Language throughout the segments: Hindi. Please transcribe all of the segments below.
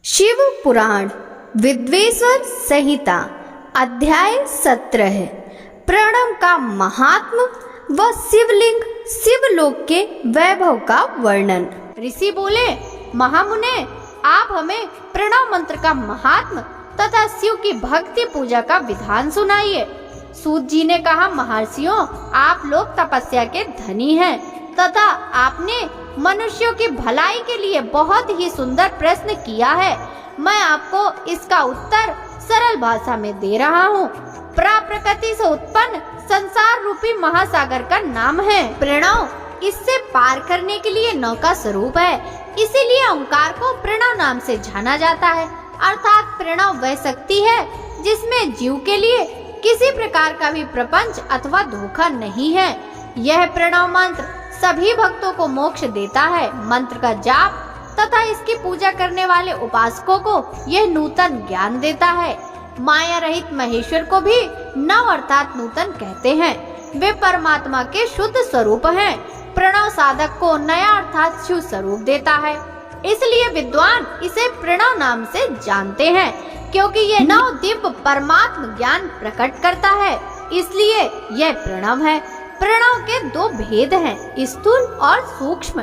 शिव पुराण विद्वेश्वर संहिता अध्याय 17 प्रणव का महात्म व शिवलिंग शिवलोक के वैभव का वर्णन। ऋषि बोले, महामुने, आप हमें प्रणव मंत्र का महात्म तथा शिव की भक्ति पूजा का विधान सुनाइए। सूत जी ने कहा, महर्षियों, आप लोग तपस्या के धनी हैं तथा आपने मनुष्यों की भलाई के लिए बहुत ही सुंदर प्रश्न किया है। मैं आपको इसका उत्तर सरल भाषा में दे रहा हूँ। प्रकृति से उत्पन्न संसार रूपी महासागर का नाम है प्रणव। इससे पार करने के लिए नौका स्वरूप है, इसीलिए ओंकार को प्रणव नाम से जाना जाता है। अर्थात प्रणव वह शक्ति है जिसमें जीव के लिए किसी प्रकार का भी प्रपंच अथवा धोखा नहीं है। यह प्रणव मंत्र सभी भक्तों को मोक्ष देता है। मंत्र का जाप तथा इसकी पूजा करने वाले उपासकों को यह नूतन ज्ञान देता है। माया रहित महेश्वर को भी नव अर्थात नूतन कहते हैं। वे परमात्मा के शुद्ध स्वरूप हैं। प्रणव साधक को नया अर्थात शिव स्वरूप देता है, इसलिए विद्वान इसे प्रणव नाम से जानते हैं, क्योंकि यह नव दिव्य परमात्म ज्ञान प्रकट करता है, इसलिए यह प्रणव है। प्रणव के दो भेद हैं, स्थूल और सूक्ष्म।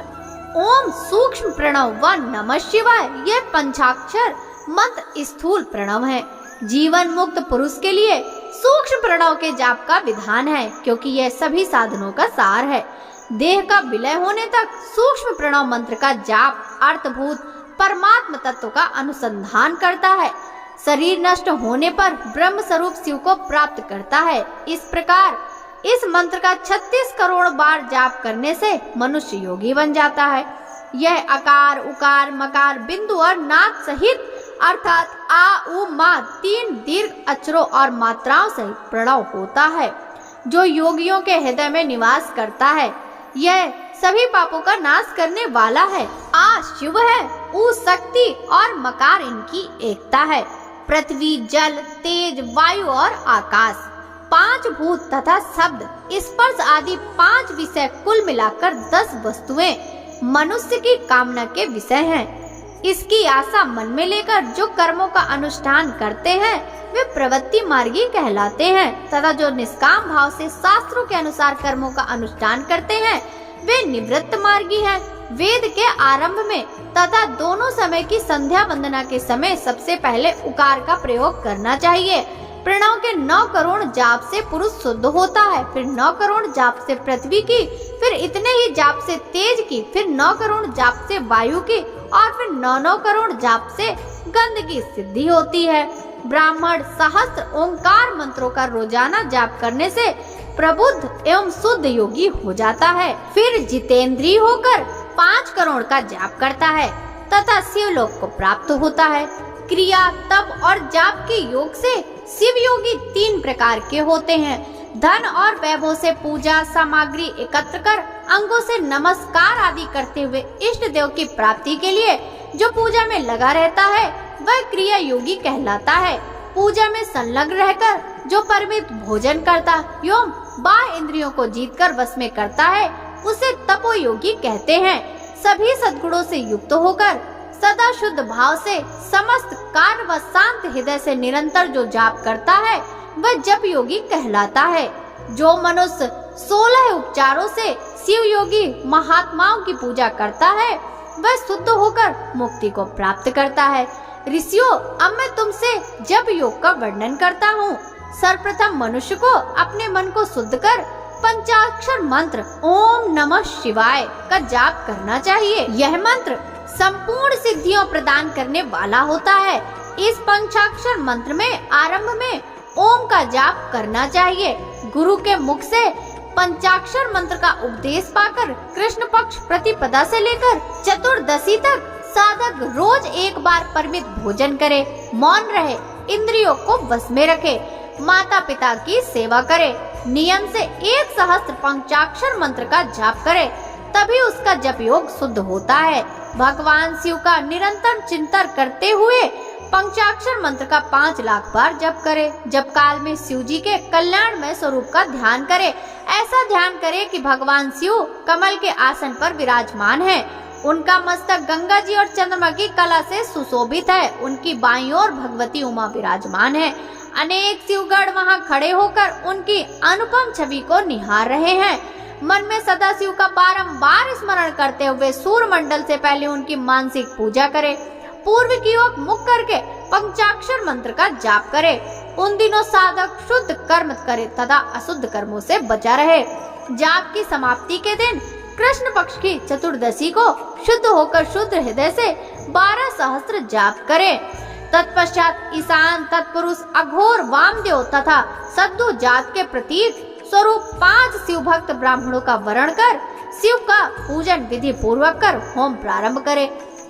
ओम सूक्ष्म प्रणव व नमः शिवाय, यह पंचाक्षर मंत्र स्थूल प्रणव है। जीवन मुक्त पुरुष के लिए सूक्ष्म प्रणव के जाप का विधान है, क्योंकि यह सभी साधनों का सार है। देह का विलय होने तक सूक्ष्म प्रणव मंत्र का जाप अर्थभूत परमात्म तत्व का अनुसंधान करता है। शरीर नष्ट होने पर ब्रह्म स्वरूप शिव को प्राप्त करता है। इस प्रकार इस मंत्र का 36 करोड़ बार जाप करने से मनुष्य योगी बन जाता है। यह अकार, उकार, मकार, बिंदु और नाद सहित अर्थात आ, उ, मा 3 दीर्घ अक्षरों और मात्राओं सहित प्रणव होता है, जो योगियों के हृदय में निवास करता है। यह सभी पापों का नाश करने वाला है। आ शिव है, उ शक्ति और मकार इनकी एकता है। पृथ्वी, जल, तेज, वायु और आकाश 5 भूत तथा शब्द, स्पर्श आदि 5 विषय कुल मिलाकर 10 वस्तुएं मनुष्य की कामना के विषय हैं। इसकी आशा मन में लेकर जो कर्मों का अनुष्ठान करते हैं वे प्रवृत्ति मार्गी कहलाते हैं, तथा जो निष्काम भाव से शास्त्रों के अनुसार कर्मों का अनुष्ठान करते हैं वे निवृत्त मार्गी हैं। वेद के आरंभ में तथा दोनों समय की संध्या वंदना के समय सबसे पहले उकार का प्रयोग करना चाहिए। प्रणव के 9 करोड़ जाप से पुरुष शुद्ध होता है, फिर 9 करोड़ जाप से पृथ्वी की, फिर इतने ही जाप से तेज की, फिर 9 करोड़ जाप से वायु की और फिर 9 करोड़ जाप से गंध की सिद्धि होती है। ब्राह्मण सहस्त्र ओंकार मंत्रों का रोजाना जाप करने से प्रबुद्ध एवं शुद्ध योगी हो जाता है। फिर जितेंद्रिय होकर 5 करोड़ का जाप करता है तथा शिवलोक को प्राप्त होता है। क्रिया, तप और जाप के योग से शिव योगी 3 प्रकार के होते हैं। धन और वैभव से पूजा सामग्री एकत्र कर अंगों से नमस्कार आदि करते हुए इष्ट देव की प्राप्ति के लिए जो पूजा में लगा रहता है वह क्रिया योगी कहलाता है। पूजा में संलग्न रहकर जो परिमित भोजन करता एवं बाह्य इंद्रियों को जीतकर वश में करता है उसे तपो योगी कहते हैं। सभी सद्गुणों से युक्त होकर सदा शुद्ध भाव से समस्त कार्य व शांत हृदय से निरंतर जो जाप करता है वह जप योगी कहलाता है। जो मनुष्य 16 उपचारों से शिव योगी महात्माओं की पूजा करता है वह शुद्ध होकर मुक्ति को प्राप्त करता है। ऋषियों, अब मैं तुमसे जप योग का वर्णन करता हूँ। सर्वप्रथम मनुष्य को अपने मन को शुद्ध कर पंचाक्षर मंत्र ओम नमः शिवाय का जाप करना चाहिए। यह मंत्र संपूर्ण सिद्धियों प्रदान करने वाला होता है। इस पंचाक्षर मंत्र में आरंभ में ओम का जाप करना चाहिए। गुरु के मुख से पंचाक्षर मंत्र का उपदेश पाकर कृष्ण पक्ष प्रतिपदा से लेकर चतुर्दशी तक साधक रोज एक बार परिमित भोजन करे, मौन रहे, इंद्रियों को वश में रखे, माता पिता की सेवा करे, नियम से 1 सहस्त्र पंचाक्षर मंत्र का जाप करे, तभी उसका जप योग शुद्ध होता है। भगवान शिव का निरंतर चिंतन करते हुए पंचाक्षर मंत्र का 5 लाख बार जप करे। जप काल में शिव जी के कल्याणमय स्वरूप का ध्यान करे। ऐसा ध्यान करे कि भगवान शिव कमल के आसन पर विराजमान है। उनका मस्तक गंगा जी और चंद्रमा की कला से सुशोभित है। उनकी बाईं ओर भगवती उमा विराजमान है। अनेक शिवगढ़ वहां खड़े होकर उनकी अनुपम छवि को निहार रहे हैं। मन में सदा शिव का बारंबार स्मरण करते हुए सूर्य मंडल से पहले उनकी मानसिक पूजा करें। पूर्व की ओर मुख करके पंचाक्षर मंत्र का जाप करे। उन दिनों साधक शुद्ध कर्म करे तथा अशुद्ध कर्मों से बचा रहे। जाप की समाप्ति के दिन कृष्ण पक्ष की चतुर्दशी को शुद्ध होकर शुद्ध हृदय से 12 सहस्त्र जाप करे। तत्पश्चात ईशान, तत्पुरुष, अघोर, वामदेव तथा सद्दू जात के प्रतीक स्वरूप 5 शिव भक्त ब्राह्मणों का वरण कर शिव का पूजन विधि पूर्वक कर होम प्रारंभ करे।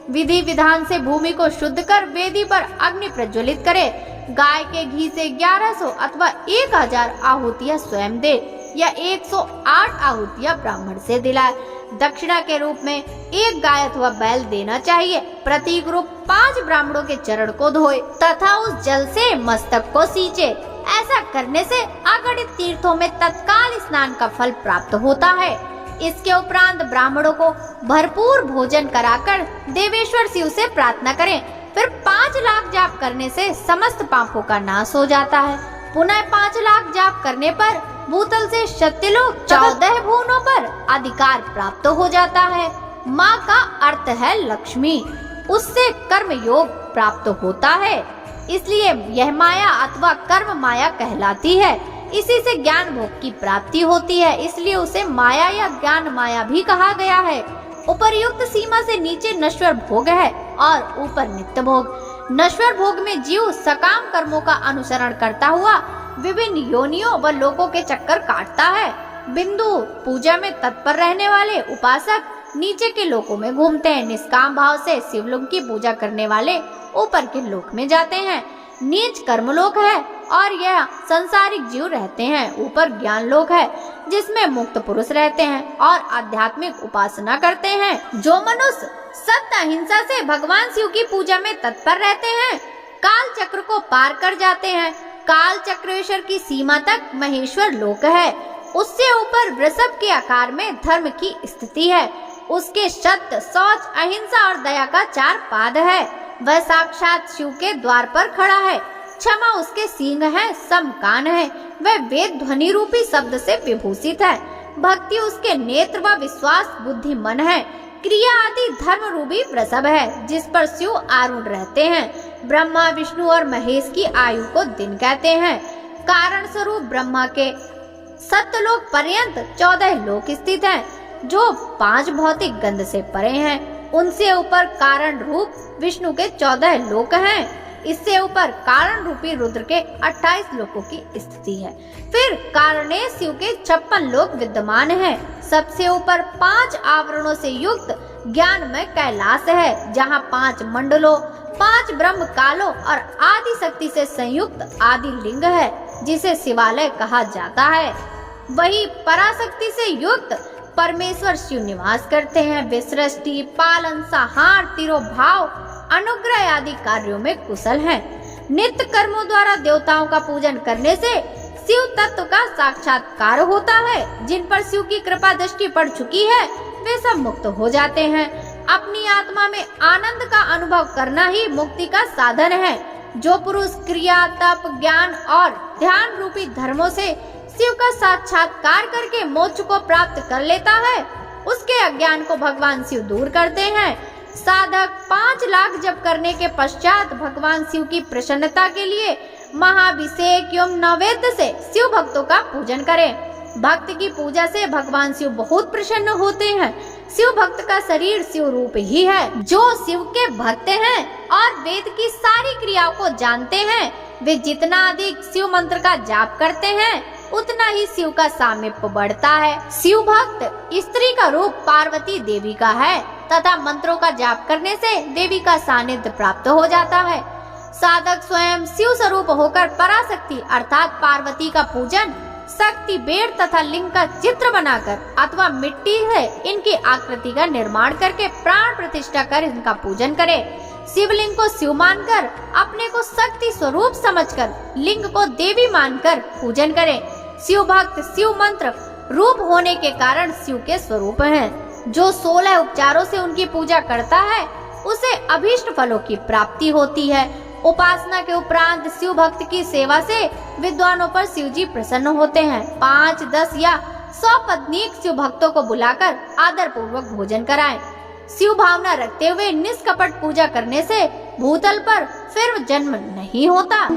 विधि विधान से भूमि को शुद्ध कर वेदी पर अग्नि प्रज्वलित करे। गाय के घी से 1100 अथवा 1000 आहुतियां स्वयं दे या 108 आहुतियां ब्राह्मण से दिलाए। दक्षिणा के रूप में 1 गाय अथवा बैल देना चाहिए। प्रतीक रूप 5 ब्राह्मणों के चरण को धोए तथा उस जल से मस्तक को सींचे। ऐसा करने से अगणित तीर्थों में तत्काल स्नान का फल प्राप्त होता है। इसके उपरांत ब्राह्मणों को भरपूर भोजन कराकर देवेश्वर शिव से प्रार्थना करें। फिर 5 लाख जाप करने से समस्त पापों का नाश हो जाता है। पुनः 5 लाख जाप करने पर भूतल से सत्यलोक 14 भुवनों पर अधिकार प्राप्त हो जाता है। माँ का अर्थ है लक्ष्मी, उससे कर्म योग प्राप्त होता है, इसलिए यह माया अथवा कर्म माया कहलाती है। इसी से ज्ञान भोग की प्राप्ति होती है, इसलिए उसे माया या ज्ञान माया भी कहा गया है। उपर्युक्त सीमा से नीचे नश्वर भोग है और ऊपर नित्य भोग। नश्वर भोग में जीव सकाम कर्मों का अनुसरण करता हुआ विभिन्न योनियों व लोकों के चक्कर काटता है। बिंदु पूजा में तत्पर रहने वाले उपासक नीचे के लोकों में घूमते हैं। निष्काम भाव से शिवलिंग की पूजा करने वाले ऊपर के लोक में जाते हैं। नीच कर्मलोक है और यह संसारिक जीव रहते हैं। ऊपर ज्ञान लोक है जिसमें मुक्त पुरुष रहते हैं और आध्यात्मिक उपासना करते हैं। जो मनुष्य सत्य अहिंसा से भगवान शिव की पूजा में तत्पर रहते हैं, काल चक्र को पार कर जाते हैं। काल चक्रेश्वर की सीमा तक महेश्वर लोक है। उससे ऊपर वृषभ के आकार में धर्म की स्थिति है। उसके सत्य, शौच, अहिंसा और दया का 4 पाद है। वह साक्षात शिव के द्वार पर खड़ा है। क्षमा उसके सींग है, सम कान है। वह वेद ध्वनि रूपी शब्द से विभूषित है। भक्ति उसके नेत्र व विश्वास बुद्धि मन है। क्रिया आदि धर्म रूपी वृषभ है जिस पर शिव आरूढ़ रहते हैं। ब्रह्मा, विष्णु और महेश की आयु को दिन कहते हैं। कारण स्वरूप ब्रह्मा के सत्यलोक पर्यंत 14 लोक स्थित हैं जो 5 भौतिक गंध से परे हैं। उनसे ऊपर कारण रूप विष्णु के 14 लोक हैं। इससे ऊपर कारण रूपी रुद्र के 28 लोकों की स्थिति है। फिर कारणे शिव के 56 लोक विद्यमान हैं। सबसे ऊपर 5 आवरणों से युक्त ज्ञानमय कैलाश है जहाँ 5 मंडलों, 5 ब्रह्म कालों और आदि शक्ति से संयुक्त आदि लिंग है जिसे शिवालय कहा जाता है। वही पराशक्ति से युक्त परमेश्वर शिव निवास करते हैं। वे सृष्टि, पालन, संहार, तिरोभाव, अनुग्रह आदि कार्यों में कुशल हैं। नित्य कर्मों द्वारा देवताओं का पूजन करने से शिव तत्व का साक्षात्कार होता है। जिन पर शिव की कृपा दृष्टि पड़ चुकी है वे सब मुक्त हो जाते हैं। अपनी आत्मा में आनंद का अनुभव करना ही मुक्ति का साधन है। जो पुरुष क्रिया, तप, ज्ञान और ध्यान रूपी धर्मों से शिव का साक्षात्कार करके मोक्ष को प्राप्त कर लेता है, उसके अज्ञान को भगवान शिव दूर करते हैं। साधक 5 लाख जप करने के पश्चात भगवान शिव की प्रसन्नता के लिए महाभिषेक एवं नैवेद्य से शिव भक्तों का पूजन करें। भक्त की पूजा से भगवान शिव बहुत प्रसन्न होते हैं। शिव भक्त का शरीर शिव रूप ही है। जो शिव के भक्त हैं और वेद की सारी क्रियाओं को जानते हैं, वे जितना अधिक शिव मंत्र का जाप करते हैं उतना ही शिव का सामीप्य बढ़ता है। शिव भक्त स्त्री का रूप पार्वती देवी का है तथा मंत्रों का जाप करने से देवी का सानिध्य प्राप्त हो जाता है। साधक स्वयं शिव स्वरूप होकर पराशक्ति अर्थात पार्वती का पूजन शक्ति बेड़ तथा लिंग का चित्र बनाकर अथवा मिट्टी से इनकी आकृति का निर्माण करके प्राण प्रतिष्ठा कर इनका पूजन करे। शिवलिंग को शिव मानकर अपने को शक्ति स्वरूप समझकर लिंग को देवी मानकर पूजन करें। शिव भक्त शिव मंत्र रूप होने के कारण शिव के स्वरूप हैं। जो 16 उपचारों से उनकी पूजा करता है उसे अभीष्ट फलों की प्राप्ति होती है। उपासना के उपरांत शिव भक्त की सेवा से विद्वानों पर शिव जी प्रसन्न होते हैं। 5, 10 या 100 पत्नीक शिव भक्तों को बुलाकर आदर पूर्वक भोजन कराएं। शिव भावना रखते हुए निष्कपट पूजा करने से भूतल पर फिर जन्म नहीं होता।